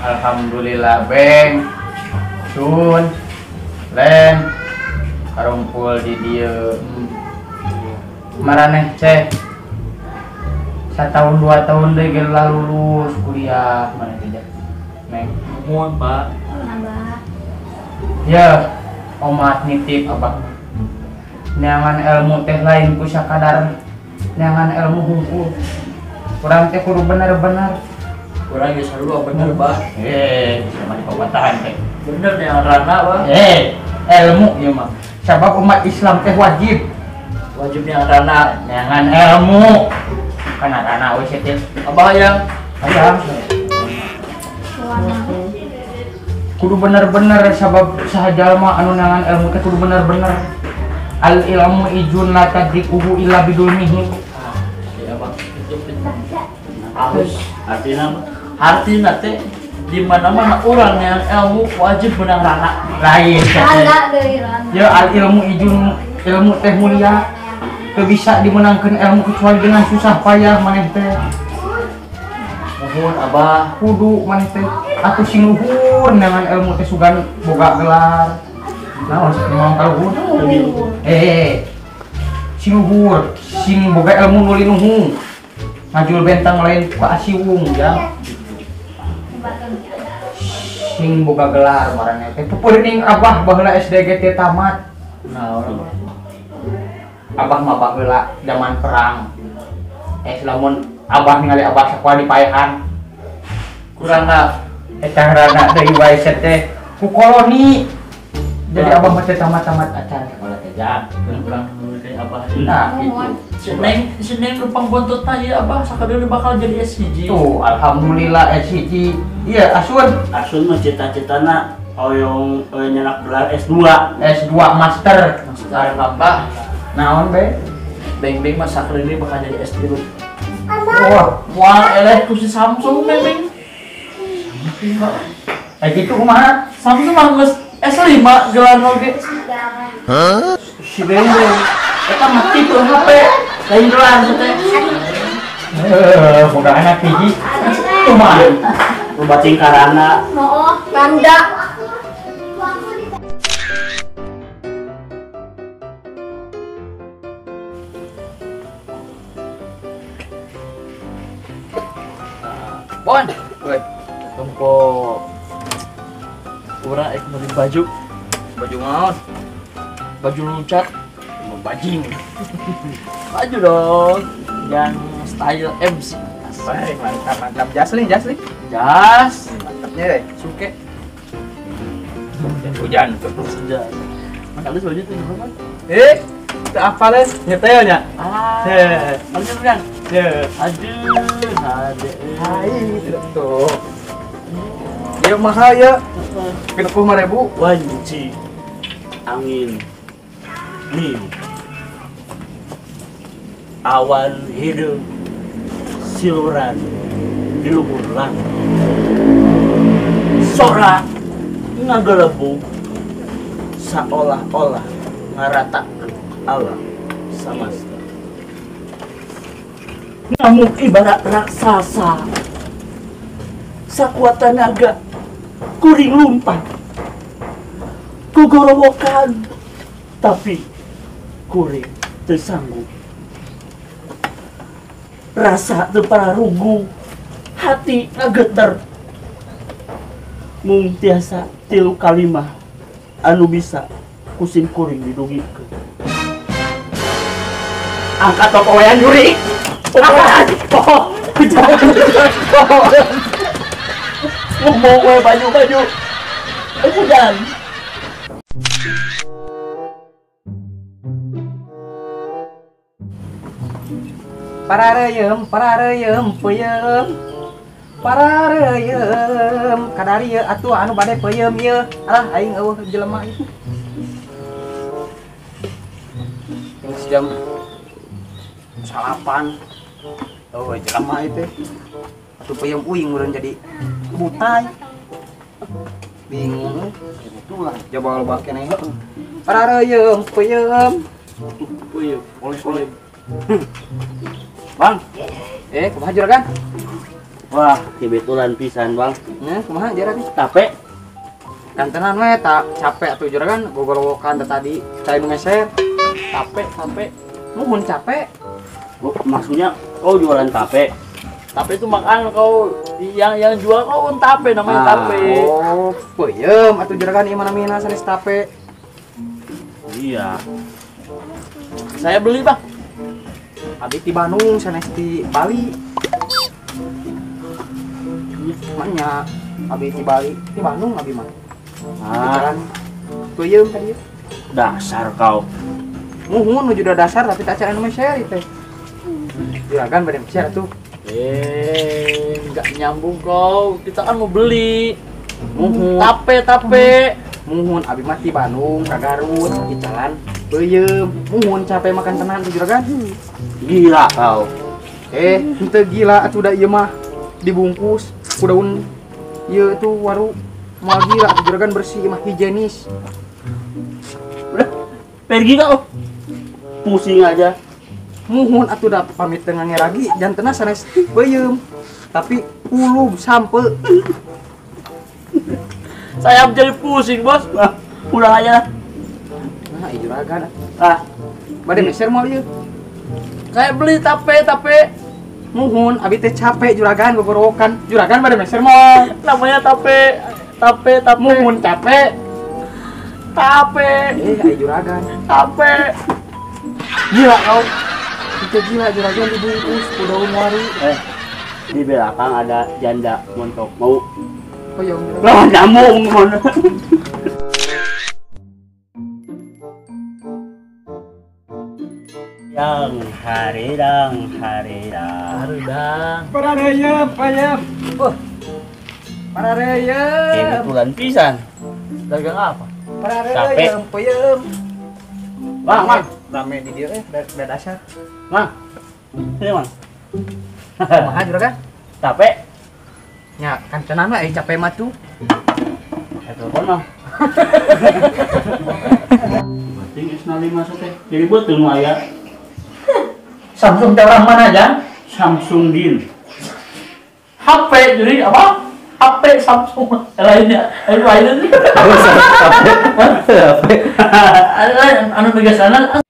Alhamdulillah Beng, Sun, Len, karumpul di dia. Maraneh ceh, 1 tahun 2 tahun deh gelah lulus kuliah mana tidak, Neng. Mohon Pak. Abah. Ya, omat nitip abang. Neangan ilmu teh lain ku sakadar, neangan ilmu hungkul. Kurang teh kudu bener-bener. Kurang geus dulu bener Pak. Sama di pematahan teh. Bener yang rana Pak. Ilmu ya mah. Sebab umat Islam teh wajib Wajibnya rana. neangan ilmu. Kana rana we teh. Abah yang Abang kudu bener-bener sabab sahajalma anu neangan ilmu teh kudu bener-bener. Al ilmu ijun la tadrikuhu illa bidulmihi. ya Pak. Itu halus artinya teh di mana-mana orang yang ilmu wajib menang rana. Lain Rana deui rana. ya al ilmu ijun, ilmu teh mulia teu bisa dimenangkeun ilmu kecuali dengan susah payah maneh teh. Mohon Abah. Kudu maneh teh atuh sing luhur dengan ilmu teh sugan boga gelar. Naon sing mau kaluhur? Sing luhur, sing boga ilmu nu linuhung. Ngajul bentang lain ka asiwung ya. Sing boga gelar marane teh peuring abah baheula SDG teh tamat. Nah, orang Abah mah baheula zaman perang. Lamun abah ningali abah sakola di paehan. kurangna Eta rana deui wae teh ku koloni. Jadi abah mah teh tamat-tamat acara sekolah teh ja. kurang dari Abah. Nah, gitu. Seneng numpang bontot ya Abah sakadeu bakal jadi SCG. Tuh, alhamdulillah SCG. Iya, Asun mah cita-citana hoyong nyenak gelar S2. S2 master. Master Abah. Naon be? Beng-beng mah sakadeu bakal jadi S3. Wah, Wah, eleh ku si Samsung beng-beng. gitu kumaha? Samsung mah geus S5 gelar oge. Si Beng. Eta mah tipe HP lain gelar teh. Boga anak hiji. Kumaha? Loba tingkarana. Mooh, Kanda. Bon, woi, tempo urang ek beli baju. Baju naon? Baju luncat, mau bajing. Baju dong, yang style MC. Baik, mantap. Jasling. Jas, Mantapnya deh. suke. Hujan tuh. Sudah. Makanya baju tuh gimana? Itu apa les? Nyetelnya? Harusnya kan? Aduh, Hai, tuh. Ya mahal ya. 50.000. Wanci. Angin. Niu. Awan hidup. Siluran di luhur langit. Sora ngagelebung seolah-olah ngaratakeun alam samasta. Ngamuk ibarat raksasa. Sakuat tenaga kuring lumpat. Kugorowokan tapi kuring teu sanggup. Rasa teu pararugu, hati ngageter. Mung tiasa 3 kalimah anu bisa kusim kuring didugikeun. Angkat pokoyan Yuri. Angkat. Ngomong we baju. Hujan. Parareuyeum peuyeum. Parareuyeum kadari ieu atuh anu bade peuyeum ieu. Alah aing eueuh jelema itu. Geus jam 8. Oh, jelema itu. Atuh peuyeum uing urang jadi butai. Bingung. Itulah coba loba keneh. Parareuyeum peuyeum. Puyuh, oleh. Bang. Kumaha juragan? Wah, kebetulan pisan bang. Nya, kumaha juragan? Capek? Kantenan we tak capek atuh juragan gogolokan tadi cai nu meser. Tape. Nuhun capek. Oh, maksudnya kau jualan tape? Tape itu makan kau yang jual kau tape namanya tape. Oh, peuyeum atuh juragan ieu mana-mana sanes tape. Iya. Saya beli, Bang. Abi di Bandung sanes di Bali. Manya abi di Bali, di Bandung abi mah. Ah, Peuyeum tadi. dasar kau. Muhun nu juda dasar tapi tak cara nu meser teh. Juragan bade meser atuh. Nggak nyambung kau. Kita kan mau beli. Muhun. Tape. Muhun abi mah di Bandung, ka Garut, di jalan peuyeum. Muhun capek makan tenan tuh juragan. Gila kau. Henteu gila atuh da ieu mah dibungkus ku daun ieu tuh waru moal gila atuh juragan bersih mah higienis. Udah, pergi kau. Pusing aja. Muhun atuh da pamit dengan ngeragi jantena sanes peuyeum. Tapi ulu sampe. Saya jadi pusing, Bos. Nah, pulang aja. Nah, ieu juragan. Ah, Bade meser moal ieu. Saya beli tape. Muhun abi teh capek juragan gogorokan. Juragan bade meser moal. Namanya tape. Muhun capek. Tape. Ai juragan. Tape. Gila kau. Itu gila juragan dibungkus ku daun waru. di belakang ada janda montok. Mau Peuyeum. lawan nyambung mon. Yang haridang. Harudang. Parareuyeum peuyeum. Parareuyeum. Kebetulan pisan. Dagang apa? Parareuyeum peuyeum. Mang. Rame di dieu da dasar. Mang. Ini mang. Kumaha juragan? Tape. Nya kancenan mah ai capek mah tuh. Telepon mang. Bating S5 masuk teh. Jadi betul nu aya Samsung orang mana aja? Samsung Din. HP jadi apa? HP Samsung lainnya sih. Ada lain anu biasanya